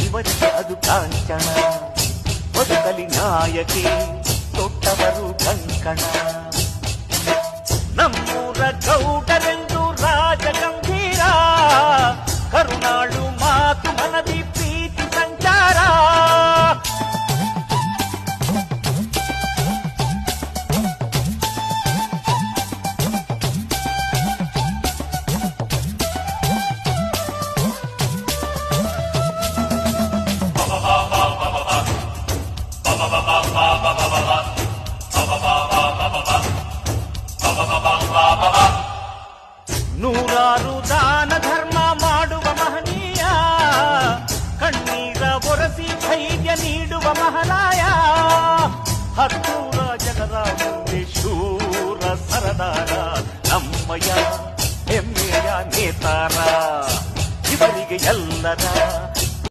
ಇವರಿಗೆ ಅದು ಕಾಂಚನ. ಬದುಕಲಿ ನಾಯಕಿ ತೊಟ್ಟವರು ಕಂಕಣ. ನಮ್ಮೂರ ಗೌಡರೆಂದು ರಾಜ ಗಂಭೀರ, ಕರುಣಾಳು ಮಾತು ಮನದಿ ಪ್ರೀತಿ ಸಂಚಾರ. ನೂರಾರು ದಾನ ಧರ್ಮ ಮಾಡುವ ಮಹನೀಯ, ಕಣ್ಣೀರ ಒರೆಸಿ ಧೈರ್ಯ ನೀಡುವ ಮಹಾರಾಯ. ಹತ್ತೂರ ಜನರ ಮುಂದೆ ಶೂರ ಸರದಾರ, ನಮ್ಮಯ ಹೆಮ್ಮೆಯ ನೇತಾರ. ಇವರಿಗೆ ಎಲ್ಲರ